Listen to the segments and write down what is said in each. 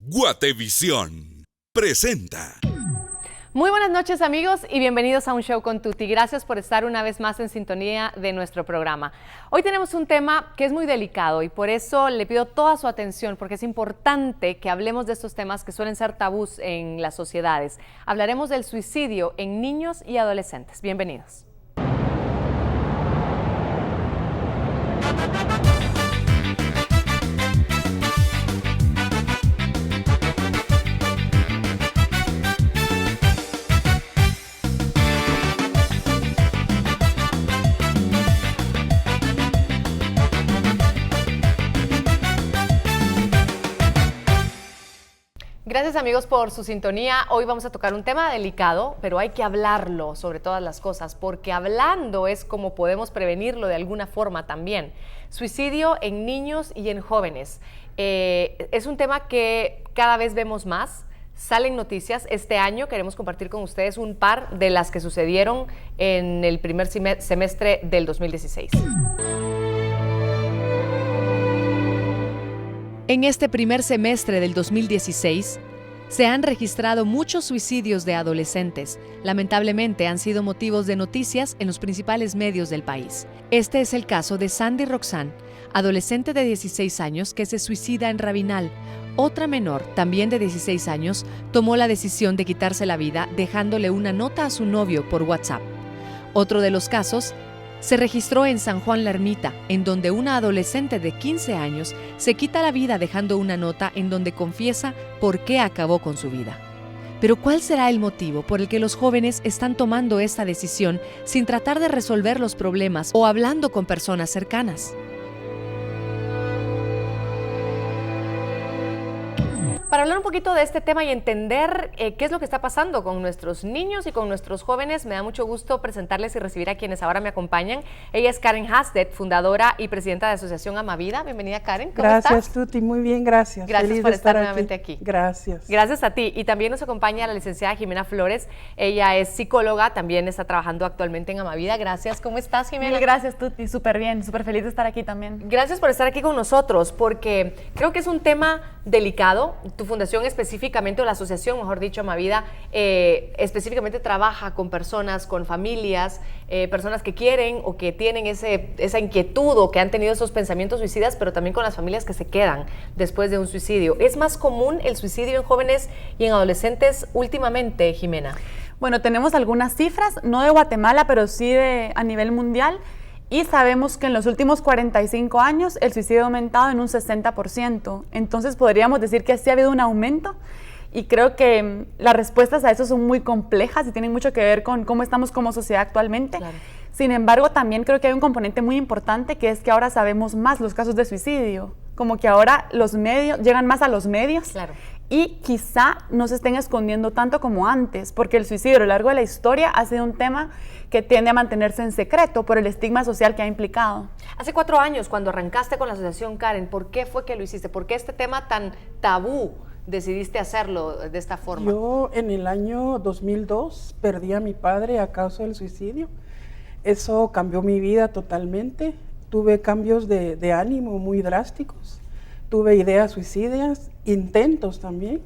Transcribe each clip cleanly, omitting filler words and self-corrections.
Guatevisión presenta. Muy buenas noches, amigos, y bienvenidos a Un Show con Tuti. Gracias por estar una vez más en sintonía de nuestro programa. Hoy tenemos un tema que es muy delicado y por eso le pido toda su atención, porque es importante que hablemos de estos temas que suelen ser tabús en las sociedades. Hablaremos del suicidio en niños y adolescentes. Bienvenidos. Gracias, amigos, por su sintonía. Hoy vamos a tocar un tema delicado, pero hay que hablarlo sobre todas las cosas, porque hablando es como podemos prevenirlo de alguna forma también. Suicidio en niños y en jóvenes. Es un tema que cada vez vemos más. Salen noticias. Este año queremos compartir con ustedes un par de las que sucedieron en el primer semestre del 2016. En este primer semestre del 2016, se han registrado muchos suicidios de adolescentes. Lamentablemente han sido motivos de noticias en los principales medios del país. Este es el caso de Sandy Roxanne, adolescente de 16 años que se suicida en Rabinal. Otra menor, también de 16 años, tomó la decisión de quitarse la vida dejándole una nota a su novio por WhatsApp. Otro de los casos se registró en San Juan La Ermita, en donde una adolescente de 15 años se quita la vida dejando una nota en donde confiesa por qué acabó con su vida. Pero ¿cuál será el motivo por el que los jóvenes están tomando esta decisión sin tratar de resolver los problemas o hablando con personas cercanas? Para hablar un poquito de este tema y entender qué es lo que está pasando con nuestros niños y con nuestros jóvenes, me da mucho gusto presentarles y recibir a quienes ahora me acompañan. Ella es Karen Hasdet, fundadora y presidenta de Asociación Amavida. Bienvenida, Karen. ¿Cómo estás? Gracias, Tuti. Muy bien, gracias. Gracias Feliz por de estar nuevamente aquí. Gracias. Gracias a ti. Y también nos acompaña la licenciada Jimena Flores. Ella es psicóloga, también está trabajando actualmente en Amavida. Gracias. ¿Cómo estás, Jimena? Mil gracias, Tuti. Súper bien, súper feliz de estar aquí también. Gracias por estar aquí con nosotros, porque creo que es un tema delicado. Tu fundación específicamente, o la asociación, mejor dicho, Amavida, específicamente trabaja con personas, con familias, personas que quieren o que tienen esa inquietud o que han tenido esos pensamientos suicidas, pero también con las familias que se quedan después de un suicidio. ¿Es más común el suicidio en jóvenes y en adolescentes últimamente, Jimena? Bueno, tenemos algunas cifras, no de Guatemala, pero sí a nivel mundial. Y sabemos que en los últimos 45 años el suicidio ha aumentado en un 60%. Entonces podríamos decir que sí ha habido un aumento y creo que las respuestas a eso son muy complejas y tienen mucho que ver con cómo estamos como sociedad actualmente. Claro. Sin embargo, también creo que hay un componente muy importante que es que ahora sabemos más los casos de suicidio. Como que ahora los medios llegan más a los medios. Claro. Y quizá no se estén escondiendo tanto como antes, porque el suicidio a lo largo de la historia ha sido un tema que tiende a mantenerse en secreto por el estigma social que ha implicado. Hace 4 años, cuando arrancaste con la asociación, Karen, ¿por qué fue que lo hiciste? ¿Por qué este tema tan tabú decidiste hacerlo de esta forma? Yo en el año 2002 perdí a mi padre a causa del suicidio. Eso cambió mi vida totalmente. Tuve cambios de ánimo muy drásticos. Tuve ideas suicidas, intentos también,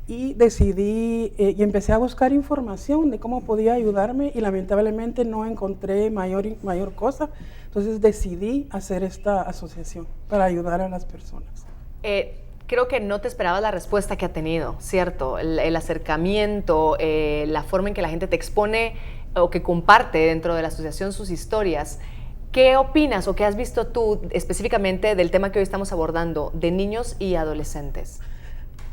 y decidí y empecé a buscar información de cómo podía ayudarme y lamentablemente no encontré mayor cosa. Entonces decidí hacer esta asociación para ayudar a las personas. Creo que no te esperabas la respuesta que ha tenido, ¿cierto? El acercamiento, la forma en que la gente te expone o que comparte dentro de la asociación sus historias. ¿Qué opinas o qué has visto tú específicamente del tema que hoy estamos abordando, de niños y adolescentes?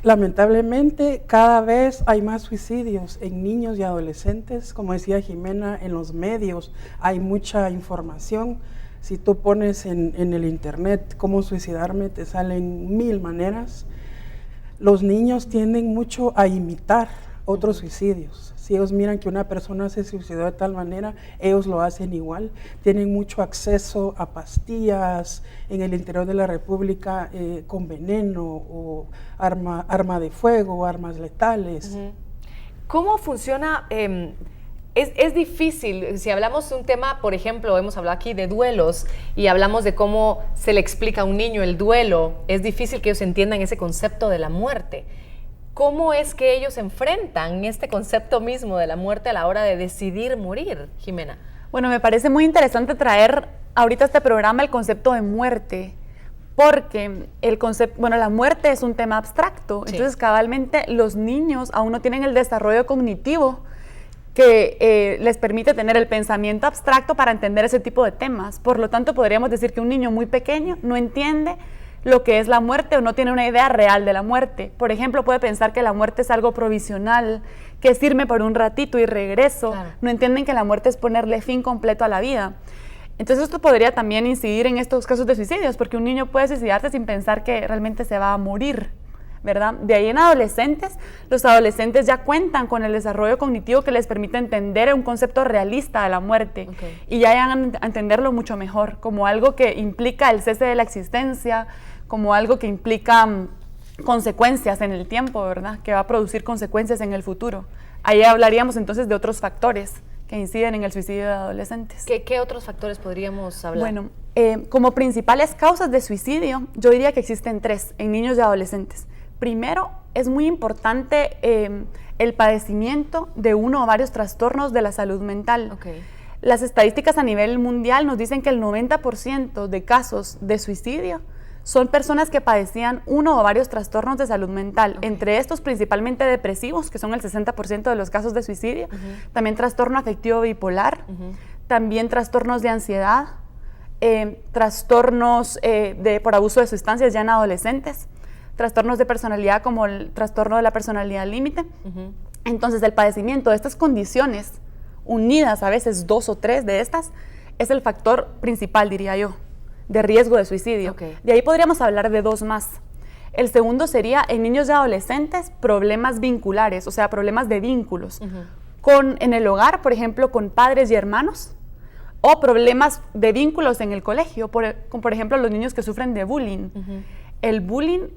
Lamentablemente, cada vez hay más suicidios en niños y adolescentes. Como decía Jimena, en los medios hay mucha información. Si tú pones en el internet cómo suicidarme, te salen 1000 maneras. Los niños tienden mucho a imitar otros suicidios. Si ellos miran que una persona se suicidó de tal manera, ellos lo hacen igual. Tienen mucho acceso a pastillas en el interior de la República con veneno o arma de fuego, armas letales. ¿Cómo funciona Es difícil, si hablamos de un tema, por ejemplo, hemos hablado aquí de duelos y hablamos de cómo se le explica a un niño el duelo, es difícil que ellos entiendan ese concepto de la muerte. ¿Cómo es que ellos enfrentan este concepto mismo de la muerte a la hora de decidir morir, Jimena? Bueno, me parece muy interesante traer ahorita a este programa el concepto de muerte, porque la muerte es un tema abstracto, sí. Entonces cabalmente los niños aún no tienen el desarrollo cognitivo que les permite tener el pensamiento abstracto para entender ese tipo de temas. Por lo tanto, podríamos decir que un niño muy pequeño no entiende lo que es la muerte o no tiene una idea real de la muerte. Por ejemplo, puede pensar que la muerte es algo provisional, que es irme por un ratito y regreso. Claro. No entienden que la muerte es ponerle fin completo a la vida. Entonces esto podría también incidir en estos casos de suicidios, porque un niño puede suicidarse sin pensar que realmente se va a morir, ¿verdad? De ahí en adolescentes, los adolescentes ya cuentan con el desarrollo cognitivo que les permite entender un concepto realista de la muerte, okay. Y ya llegan a entenderlo mucho mejor, como algo que implica el cese de la existencia, como algo que implica consecuencias en el tiempo, ¿verdad? Que va a producir consecuencias en el futuro. Ahí hablaríamos entonces de otros factores que inciden en el suicidio de adolescentes. ¿Qué otros factores podríamos hablar? Bueno, como principales causas de suicidio, yo diría que existen 3 en niños y adolescentes. Primero, es muy importante el padecimiento de uno o varios trastornos de la salud mental. Okay. Las estadísticas a nivel mundial nos dicen que el 90% de casos de suicidio son personas que padecían uno o varios trastornos de salud mental, okay. Entre estos principalmente depresivos, que son el 60% de los casos de suicidio, también trastorno afectivo bipolar, también trastornos de ansiedad, trastornos por abuso de sustancias ya en adolescentes, trastornos de personalidad como el trastorno de la personalidad límite. Entonces, el padecimiento de estas condiciones, unidas a veces 2 o 3 de estas, es el factor principal, diría yo, de riesgo de suicidio. Okay. De ahí podríamos hablar de 2 más. El segundo sería en niños y adolescentes problemas vinculares, o sea, problemas de vínculos, en el hogar, por ejemplo, con padres y hermanos, o problemas de vínculos en el colegio, por ejemplo, los niños que sufren de bullying. El bullying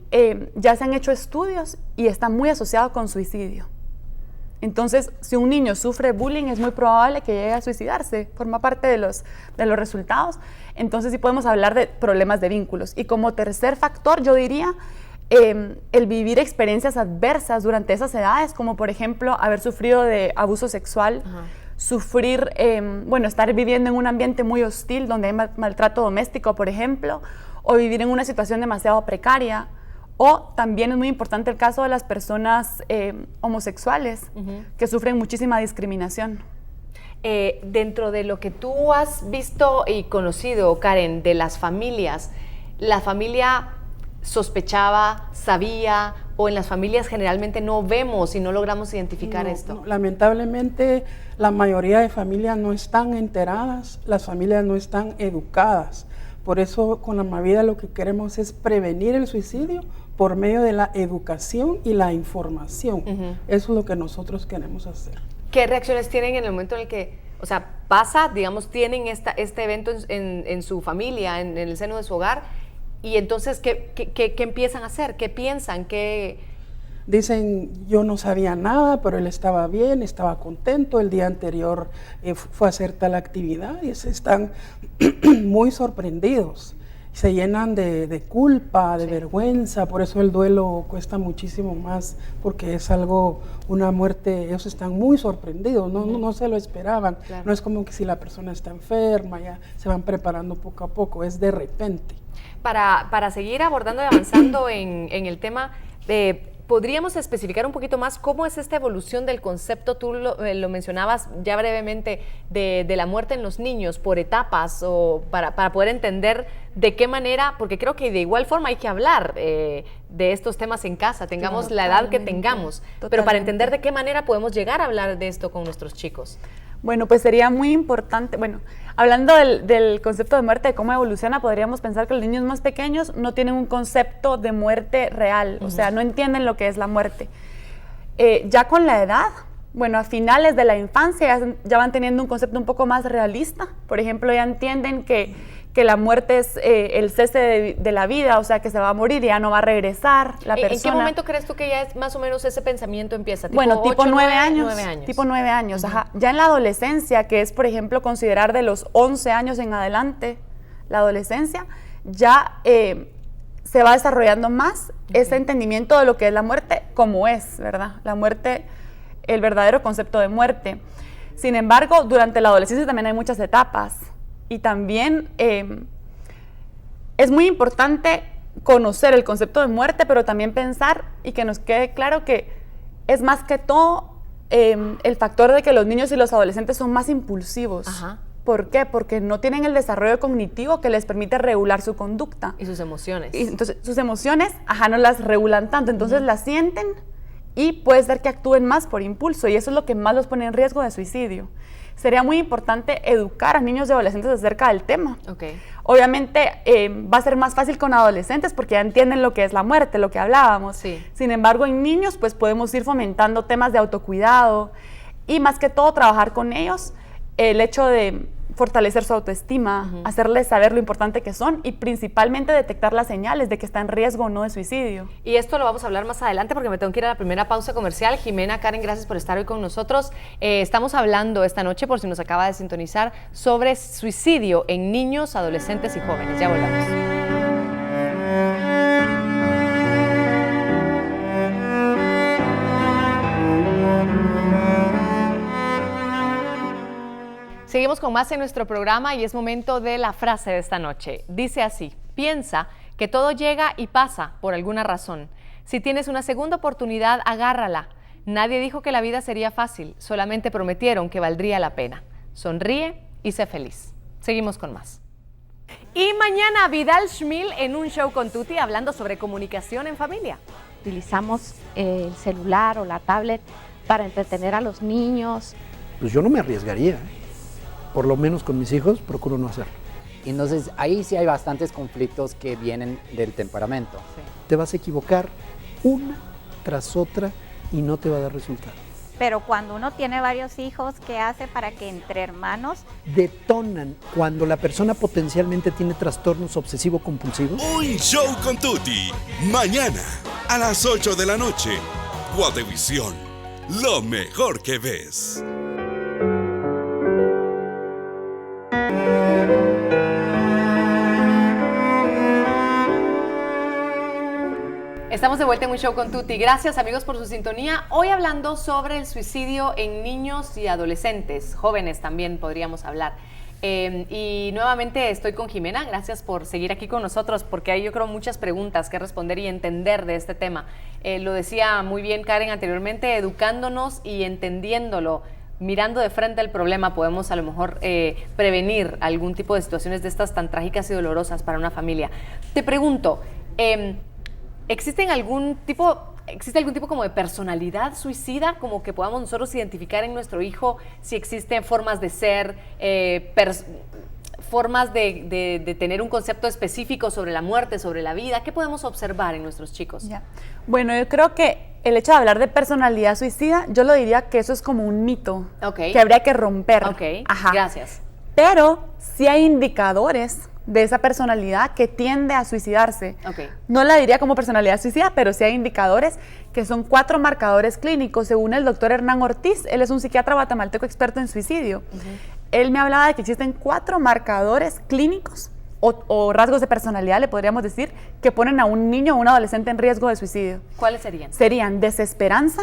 ya se han hecho estudios y está muy asociado con suicidio. Entonces, si un niño sufre bullying, es muy probable que llegue a suicidarse, forma parte de los resultados. Entonces, sí podemos hablar de problemas de vínculos. Y como tercer factor, yo diría el vivir experiencias adversas durante esas edades, como por ejemplo, haber sufrido de abuso sexual, sufrir, estar viviendo en un ambiente muy hostil, donde hay maltrato doméstico, por ejemplo, o vivir en una situación demasiado precaria. O también es muy importante el caso de las personas homosexuales que sufren muchísima discriminación. Dentro de lo que tú has visto y conocido, Karen, de las familias, ¿la familia sospechaba, sabía, o en las familias generalmente no vemos y no logramos identificar esto? No, lamentablemente la mayoría de familias no están enteradas, las familias no están educadas. Por eso con Almavida lo que queremos es prevenir el suicidio por medio de la educación y la información. Eso es lo que nosotros queremos hacer. ¿Qué reacciones tienen en el momento en el que, o sea, pasa, digamos, tienen este evento en su familia, en el seno de su hogar, y entonces, ¿qué empiezan a hacer? ¿Qué piensan? Dicen, yo no sabía nada, pero él estaba bien, estaba contento, el día anterior fue a hacer tal actividad, y se están muy sorprendidos. Se llenan de culpa, de vergüenza, por eso el duelo cuesta muchísimo más, porque es una muerte, ellos están muy sorprendidos, no se lo esperaban. Claro. No es como que si la persona está enferma, ya se van preparando poco a poco, es de repente. Para seguir abordando y avanzando en el tema, ¿podríamos especificar un poquito más cómo es esta evolución del concepto? Tú lo mencionabas ya brevemente, de la muerte en los niños por etapas, o para poder entender de qué manera, porque creo que de igual forma hay que hablar de estos temas en casa, tengamos la edad que tengamos, pero para entender de qué manera podemos llegar a hablar de esto con nuestros chicos. Bueno, pues sería muy importante, hablando del concepto de muerte, de cómo evoluciona, podríamos pensar que los niños más pequeños no tienen un concepto de muerte real, o sea, no entienden lo que es la muerte. Ya con la edad, a finales de la infancia ya van teniendo un concepto un poco más realista. Por ejemplo, ya entienden que que la muerte es el cese de la vida, o sea, que se va a morir y ya no va a regresar la persona. ¿En qué momento crees tú que ya es más o menos ese pensamiento empieza? ¿Tipo bueno, tipo 9 años. 9 años. Tipo 9 años, ajá. Ya en la adolescencia, que es, por ejemplo, considerar de los 11 años en adelante, la adolescencia, ya se va desarrollando más ese entendimiento de lo que es la muerte como es, ¿verdad? La muerte, el verdadero concepto de muerte. Sin embargo, durante la adolescencia también hay muchas etapas. Y también es muy importante conocer el concepto de muerte, pero también pensar y que nos quede claro que es más que todo el factor de que los niños y los adolescentes son más impulsivos. Ajá. ¿Por qué? Porque no tienen el desarrollo cognitivo que les permite regular su conducta. Y sus emociones. Y entonces sus emociones, no las regulan tanto, entonces las sienten y puede ser que actúen más por impulso y eso es lo que más los pone en riesgo de suicidio. Sería muy importante educar a niños y adolescentes acerca del tema. Okay. Obviamente va a ser más fácil con adolescentes porque ya entienden lo que es la muerte, lo que hablábamos. Sí. Sin embargo, en niños pues podemos ir fomentando temas de autocuidado y más que todo trabajar con ellos el hecho de fortalecer su autoestima, hacerles saber lo importante que son y principalmente detectar las señales de que está en riesgo o no de suicidio. Y esto lo vamos a hablar más adelante porque me tengo que ir a la primera pausa comercial. Jimena, Karen, gracias por estar hoy con nosotros. Estamos hablando esta noche, por si nos acaba de sintonizar, sobre suicidio en niños, adolescentes y jóvenes. Ya volvemos. Seguimos con más en nuestro programa y es momento de la frase de esta noche. Dice así: piensa que todo llega y pasa por alguna razón. Si tienes una segunda oportunidad, agárrala. Nadie dijo que la vida sería fácil, solamente prometieron que valdría la pena. Sonríe y sé feliz. Seguimos con más. Y mañana Vidal Schmil en un show con Tuti hablando sobre comunicación en familia. Utilizamos el celular o la tablet para entretener a los niños. Pues yo no me arriesgaría, por lo menos con mis hijos procuro no hacerlo. Entonces ahí sí hay bastantes conflictos que vienen del temperamento. Sí. Te vas a equivocar una tras otra y no te va a dar resultado. Pero cuando uno tiene varios hijos, ¿qué hace para que entre hermanos? Detonan cuando la persona potencialmente tiene trastornos obsesivo-compulsivos. Un show con Tuti. Mañana a las 8 de la noche. Guatevisión. Lo mejor que ves. Estamos de vuelta en un show con Tuti. Gracias, amigos, por su sintonía. Hoy hablando sobre el suicidio en niños y adolescentes, jóvenes también podríamos hablar. Y nuevamente estoy con Jimena. Gracias por seguir aquí con nosotros porque hay, yo creo, muchas preguntas que responder y entender de este tema. Lo decía muy bien Karen anteriormente, educándonos y entendiéndolo. Mirando de frente el problema podemos a lo mejor prevenir algún tipo de situaciones de estas tan trágicas y dolorosas para una familia. Te pregunto, ¿existe algún tipo como de personalidad suicida, como que podamos nosotros identificar en nuestro hijo si existen formas de ser, formas de tener un concepto específico sobre la muerte, sobre la vida? ¿Qué podemos observar en nuestros chicos? Ya. Bueno, yo creo que el hecho de hablar de personalidad suicida, yo lo diría que eso es como un mito que habría que romper. Ok, gracias. Pero sí hay indicadores de esa personalidad que tiende a suicidarse. No la diría como personalidad suicida, pero sí hay indicadores que son 4 marcadores clínicos, según el doctor Hernán Ortiz. Él es un psiquiatra guatemalteco experto en suicidio. Él me hablaba de que existen 4 marcadores clínicos o rasgos de personalidad, le podríamos decir, que ponen a un niño o un adolescente en riesgo de suicidio. ¿Cuáles serían? Serían desesperanza,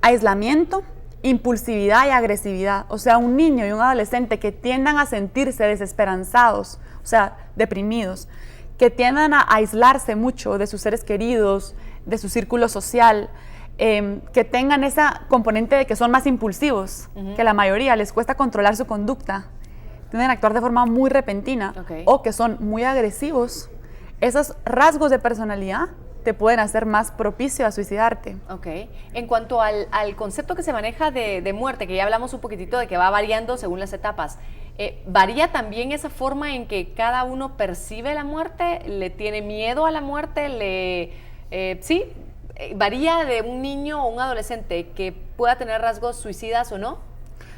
aislamiento, impulsividad y agresividad. O sea, un niño y un adolescente que tiendan a sentirse desesperanzados, o sea, deprimidos, que tiendan a aislarse mucho de sus seres queridos, de su círculo social, que tengan esa componente de que son más impulsivos, que la mayoría les cuesta controlar su conducta, tienden a actuar de forma muy repentina, o que son muy agresivos. Esos rasgos de personalidad te pueden hacer más propicio a suicidarte. En cuanto al concepto que se maneja de muerte, que ya hablamos un poquitito de que va variando según las etapas, ¿varía también esa forma en que cada uno percibe la muerte? ¿Le tiene miedo a la muerte? ¿Varía de un niño o un adolescente que pueda tener rasgos suicidas o no?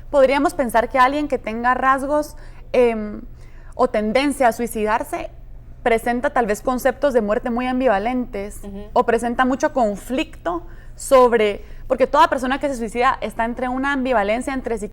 Podríamos pensar que alguien que tenga rasgos o tendencia a suicidarse presenta tal vez conceptos de muerte muy ambivalentes o presenta mucho conflicto sobre, porque toda persona que se suicida está entre una ambivalencia entre si